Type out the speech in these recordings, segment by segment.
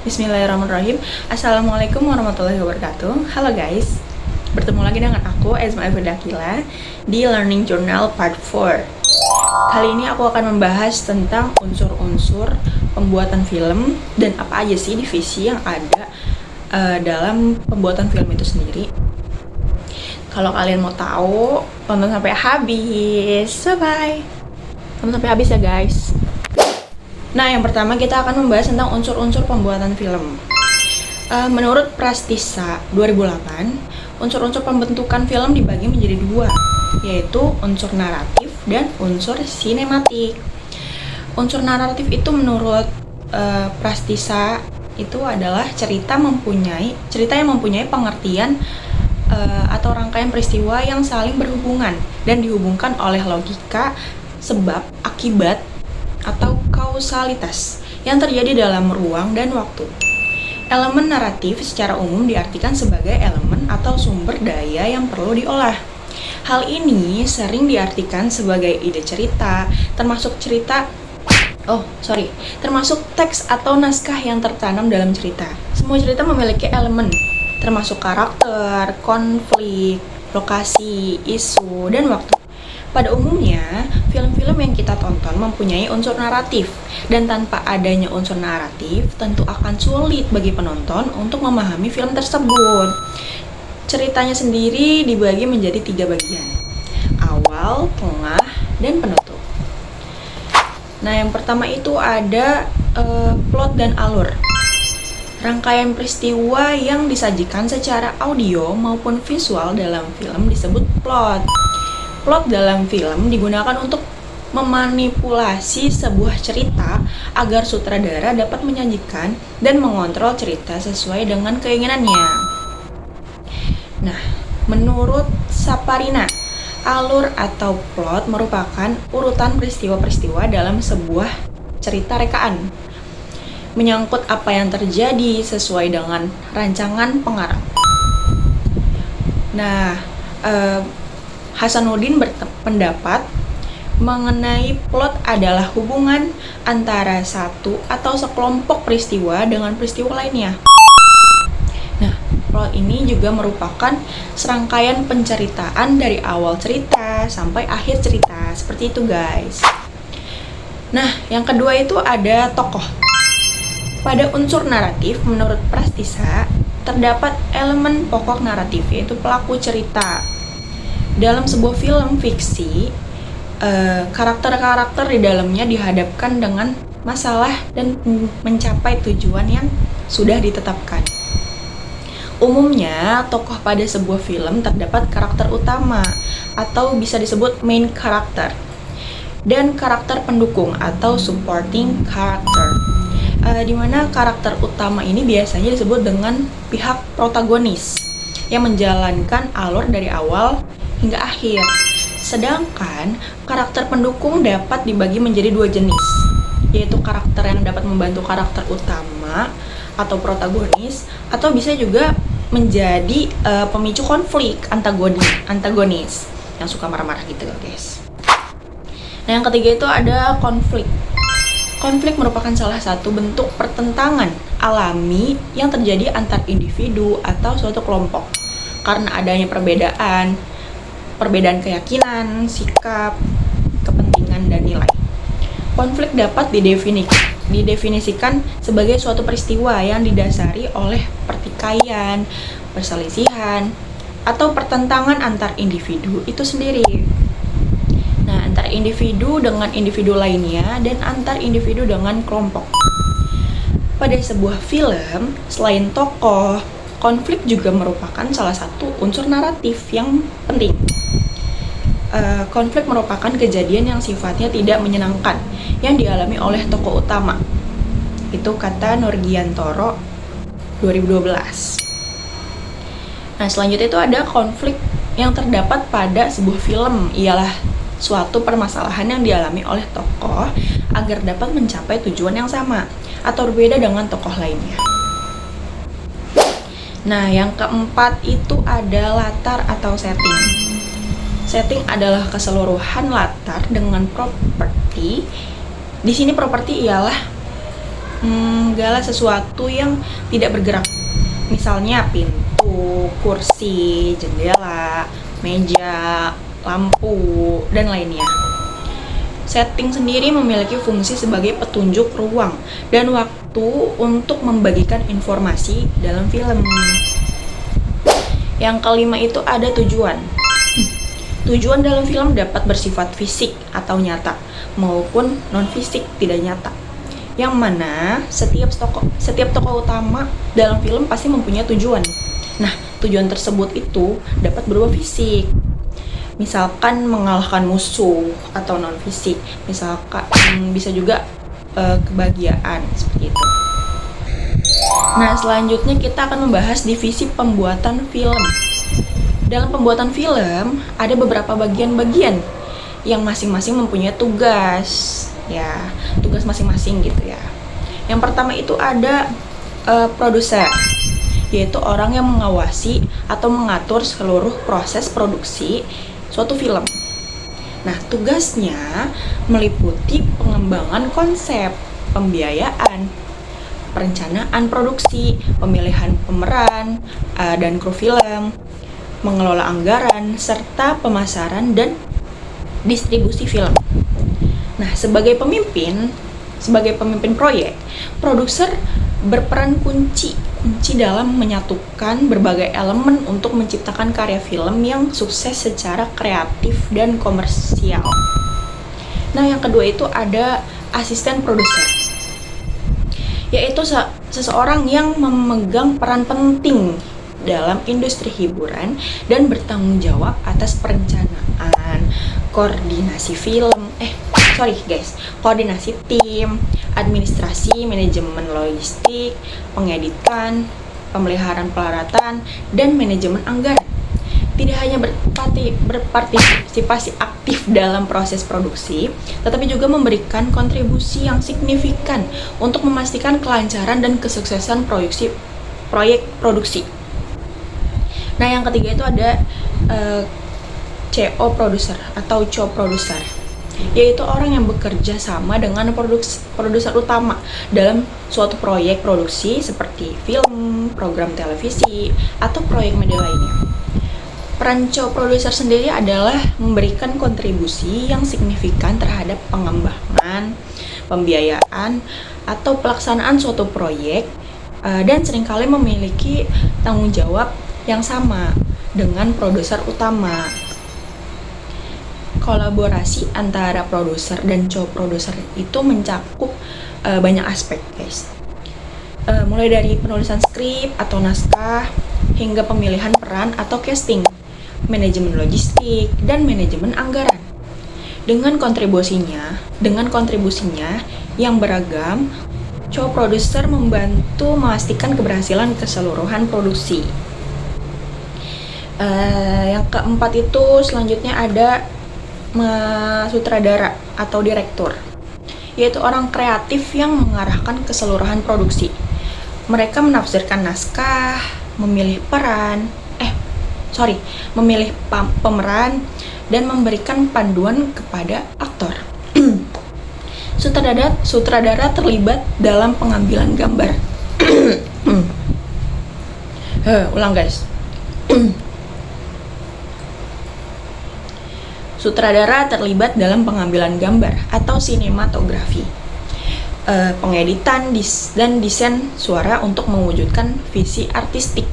Bismillahirrahmanirrahim. Assalamualaikum warahmatullahi wabarakatuh. Halo guys, bertemu lagi dengan aku Ezma Everdakila di Learning Journal Part 4. Kali ini aku akan membahas tentang unsur-unsur pembuatan film dan apa aja sih divisi yang ada dalam pembuatan film itu sendiri. Kalau kalian mau tahu, tonton sampai habis. Bye-bye. Tonton sampai habis ya guys. Nah, yang pertama kita akan membahas tentang unsur-unsur pembuatan film. Menurut Prastisa 2008, unsur-unsur pembentukan film dibagi menjadi dua, yaitu unsur naratif dan unsur sinematik. Unsur naratif itu menurut Prastisa itu adalah cerita yang mempunyai pengertian atau rangkaian peristiwa yang saling berhubungan dan dihubungkan oleh logika, sebab, akibat, atau kausalitas yang terjadi dalam ruang dan waktu. Elemen naratif secara umum diartikan sebagai elemen atau sumber daya yang perlu diolah. Hal ini sering diartikan sebagai ide cerita, termasuk teks atau naskah yang tertanam dalam cerita. Semua cerita memiliki elemen, termasuk karakter, konflik, lokasi, isu, dan waktu. Pada umumnya, film-film yang kita tonton mempunyai unsur naratif, dan tanpa adanya unsur naratif, tentu akan sulit bagi penonton untuk memahami film tersebut. Ceritanya sendiri dibagi menjadi 3 bagian: awal, tengah, dan penutup. Nah, yang pertama itu ada plot dan alur. Rangkaian peristiwa yang disajikan secara audio maupun visual dalam film disebut plot. Plot dalam film digunakan untuk memanipulasi sebuah cerita agar sutradara dapat menyajikan dan mengontrol cerita sesuai dengan keinginannya. Nah, menurut Saparina, alur atau plot merupakan urutan peristiwa-peristiwa dalam sebuah cerita rekaan, menyangkut apa yang terjadi sesuai dengan rancangan pengarang. Nah, Hasanuddin berpendapat mengenai plot adalah hubungan antara satu atau sekelompok peristiwa dengan peristiwa lainnya. Nah, plot ini juga merupakan serangkaian penceritaan dari awal cerita sampai akhir cerita. Seperti itu, guys. Nah, yang kedua itu ada tokoh. Pada unsur naratif, menurut Prastisa, terdapat elemen pokok naratif, yaitu pelaku cerita. Dalam sebuah film fiksi, karakter-karakter di dalamnya dihadapkan dengan masalah dan mencapai tujuan yang sudah ditetapkan. Umumnya, tokoh pada sebuah film terdapat karakter utama atau bisa disebut main character dan karakter pendukung atau supporting character. Di mana karakter utama ini biasanya disebut dengan pihak protagonis yang menjalankan alur dari awal hingga akhir. Sedangkan karakter pendukung dapat dibagi menjadi 2 jenis, yaitu karakter yang dapat membantu karakter utama atau protagonis, atau bisa juga menjadi pemicu konflik antagonis yang suka marah-marah gitu guys. Nah, yang ketiga itu ada konflik. Konflik merupakan salah satu bentuk pertentangan alami yang terjadi antar individu atau suatu kelompok karena adanya perbedaan keyakinan, sikap, kepentingan, dan nilai. Konflik dapat didefinisikan sebagai suatu peristiwa yang didasari oleh pertikaian, perselisihan, atau pertentangan antar individu itu sendiri. Nah, antar individu dengan individu lainnya dan antar individu dengan kelompok. Pada sebuah film, selain tokoh, konflik juga merupakan salah satu unsur naratif yang penting. Konflik merupakan kejadian yang sifatnya tidak menyenangkan yang dialami oleh tokoh utama. Itu kata Nurgiantoro 2012. Nah, selanjutnya itu ada konflik yang terdapat pada sebuah film, ialah suatu permasalahan yang dialami oleh tokoh agar dapat mencapai tujuan yang sama atau berbeda dengan tokoh lainnya. Nah, yang keempat itu ada latar atau setting. Setting adalah keseluruhan latar dengan properti. Di sini properti ialah segala sesuatu yang tidak bergerak. Misalnya pintu, kursi, jendela, meja, lampu, dan lainnya. Setting sendiri memiliki fungsi sebagai petunjuk ruang dan waktu untuk membagikan informasi dalam film. Yang kelima itu ada tujuan. Tujuan dalam film dapat bersifat fisik atau nyata maupun non-fisik tidak nyata. Yang mana setiap tokoh utama dalam film pasti mempunyai tujuan. Nah, tujuan tersebut itu dapat berupa fisik. Misalkan mengalahkan musuh atau non-fisik. Misalkan bisa juga kebahagiaan seperti itu. Nah, selanjutnya kita akan membahas divisi pembuatan film. Dalam pembuatan film ada beberapa bagian-bagian yang masing-masing mempunyai tugas, ya, tugas masing-masing gitu ya. Yang pertama itu ada produser, yaitu orang yang mengawasi atau mengatur seluruh proses produksi suatu film. Nah, tugasnya meliputi pengembangan konsep, pembiayaan, perencanaan produksi, pemilihan pemeran dan kru film, mengelola anggaran, serta pemasaran dan distribusi film. Nah, sebagai pemimpin proyek, produser berperan kunci dalam menyatukan berbagai elemen untuk menciptakan karya film yang sukses secara kreatif dan komersial. Nah, yang kedua itu ada asisten produser, yaitu seseorang yang memegang peran penting dalam industri hiburan dan bertanggung jawab atas perencanaan, koordinasi tim, administrasi, manajemen logistik, pengeditan, pemeliharaan peralatan, dan manajemen anggaran. Tidak hanya berpartisipasi aktif dalam proses produksi, tetapi juga memberikan kontribusi yang signifikan untuk memastikan kelancaran dan kesuksesan proyek produksi. Nah, yang ketiga itu ada CO produser atau co-producer, yaitu orang yang bekerja sama dengan produser utama dalam suatu proyek produksi seperti film, program televisi, atau proyek media lainnya. Peran co-producer sendiri adalah memberikan kontribusi yang signifikan terhadap pengembangan, pembiayaan, atau pelaksanaan suatu proyek dan seringkali memiliki tanggung jawab yang sama dengan produser utama. Kolaborasi antara produser dan co-produser itu mencakup banyak aspek, guys. Mulai dari penulisan skrip atau naskah hingga pemilihan peran atau casting, manajemen logistik, dan manajemen anggaran. Dengan kontribusinya yang beragam, co-produser membantu memastikan keberhasilan keseluruhan produksi. Yang keempat itu selanjutnya ada sutradara atau direktur, yaitu orang kreatif yang mengarahkan keseluruhan produksi. Mereka menafsirkan naskah, memilih pemeran, dan memberikan panduan kepada aktor. Sutradara terlibat dalam pengambilan gambar. Ulang, guys. Sutradara terlibat dalam pengambilan gambar atau sinematografi, pengeditan dan desain suara untuk mewujudkan visi artistik.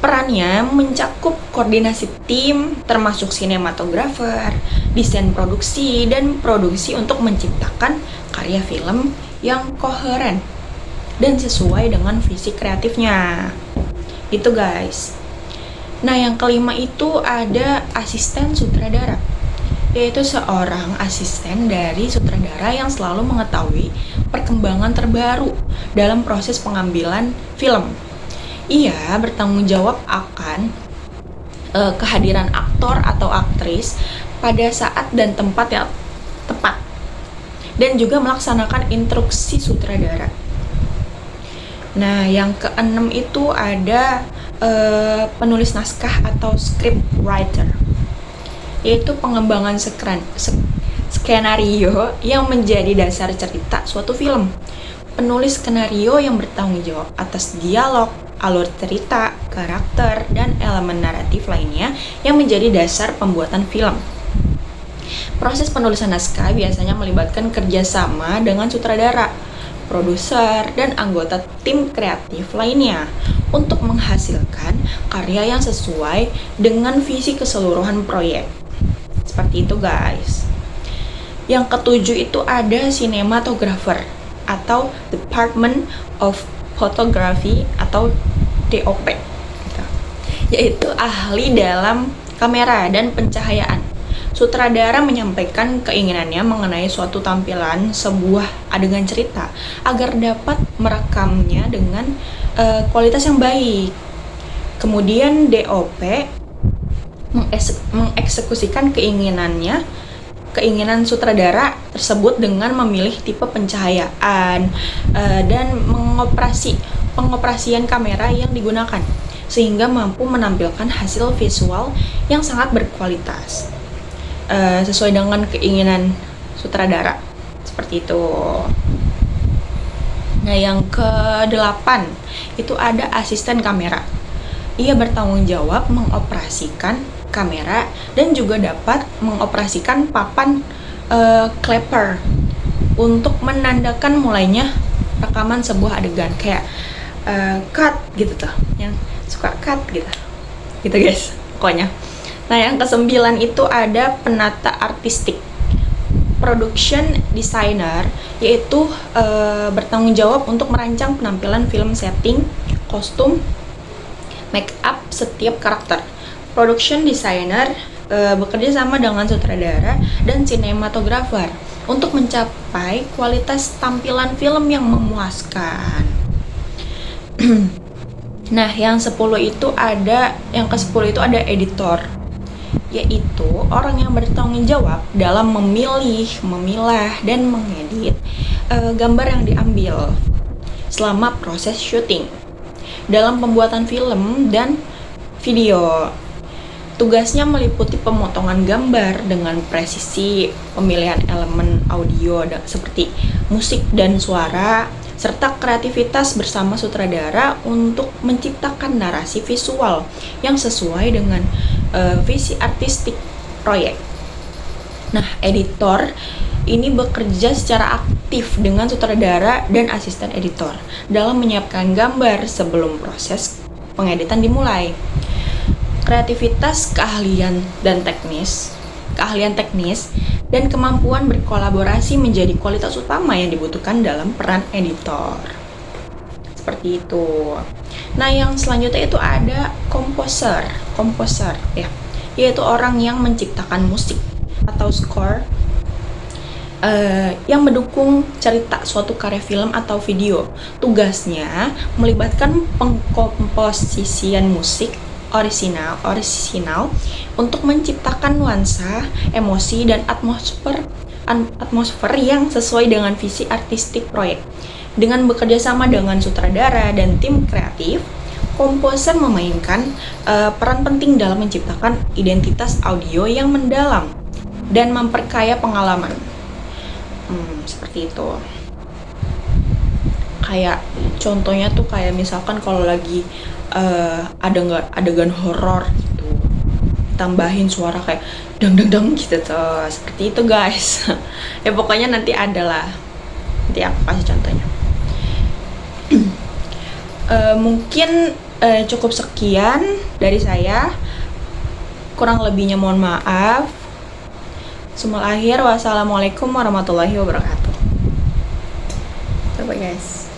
Perannya mencakup koordinasi tim, termasuk sinematografer, desain produksi, dan produksi untuk menciptakan karya film yang koheren dan sesuai dengan visi kreatifnya. Itu, guys. Nah, yang kelima itu ada asisten sutradara, yaitu seorang asisten dari sutradara yang selalu mengetahui perkembangan terbaru dalam proses pengambilan film. Ia bertanggung jawab akan kehadiran aktor atau aktris pada saat dan tempat yang tepat, dan juga melaksanakan instruksi sutradara. Nah, yang keenam itu ada penulis naskah atau script writer, yaitu pengembangan skenario yang menjadi dasar cerita suatu film. Penulis skenario yang bertanggung jawab atas dialog, alur cerita, karakter, dan elemen naratif lainnya yang menjadi dasar pembuatan film. Proses penulisan naskah biasanya melibatkan kerjasama dengan sutradara, produser, dan anggota tim kreatif lainnya untuk menghasilkan karya yang sesuai dengan visi keseluruhan proyek. Seperti itu guys. Yang ketujuh itu ada sinematografer atau Department of Photography atau DOP, yaitu ahli dalam kamera dan pencahayaan. Sutradara menyampaikan keinginannya mengenai suatu tampilan sebuah adegan cerita agar dapat merekamnya dengan kualitas yang baik. Kemudian DOP mengeksekusikan keinginan sutradara tersebut dengan memilih tipe pencahayaan dan pengoperasian kamera yang digunakan sehingga mampu menampilkan hasil visual yang sangat berkualitas sesuai dengan keinginan sutradara. Seperti itu. Nah, yang ke-8 itu ada asisten kamera. Ia bertanggung jawab mengoperasikan kamera dan juga dapat mengoperasikan papan clapper untuk menandakan mulainya rekaman sebuah adegan, kayak cut gitu tuh, yang suka cut gitu guys pokoknya. Nah, yang ke-9 itu ada penata artistik, production designer, yaitu bertanggung jawab untuk merancang penampilan film, setting, kostum, make up setiap karakter. Production designer bekerja sama dengan sutradara dan sinematografer untuk mencapai kualitas tampilan film yang memuaskan. Nah, yang ke-10 itu ada editor, yaitu orang yang bertanggung jawab dalam memilih, memilah, dan mengedit gambar yang diambil selama proses syuting dalam pembuatan film dan video. Tugasnya meliputi pemotongan gambar dengan presisi, pemilihan elemen audio seperti musik dan suara, serta kreativitas bersama sutradara untuk menciptakan narasi visual yang sesuai dengan visi artistik proyek. Nah, editor ini bekerja secara aktif dengan sutradara dan asisten editor dalam menyiapkan gambar sebelum proses pengeditan dimulai. Kreativitas, keahlian teknis, dan kemampuan berkolaborasi menjadi kualitas utama yang dibutuhkan dalam peran editor. Seperti itu. Nah, yang selanjutnya itu ada komposer ya, yaitu orang yang menciptakan musik atau score yang mendukung cerita suatu karya film atau video. Tugasnya melibatkan pengkomposisian musik orisinal untuk menciptakan nuansa, emosi, dan atmosfer yang sesuai dengan visi artistik proyek. Dengan bekerja sama dengan sutradara dan tim kreatif, komposer memainkan peran penting dalam menciptakan identitas audio yang mendalam dan memperkaya pengalaman. Seperti itu. Kayak contohnya tuh kayak misalkan kalau lagi adegan horor gitu, tambahin suara kayak dang dang dang gitu tuh, seperti itu guys. Ya pokoknya nanti adalah, nanti aku kasih contohnya. Mungkin cukup sekian dari saya, kurang lebihnya mohon maaf. Sumul akhir, wassalamualaikum warahmatullahi wabarakatuh. Bye guys.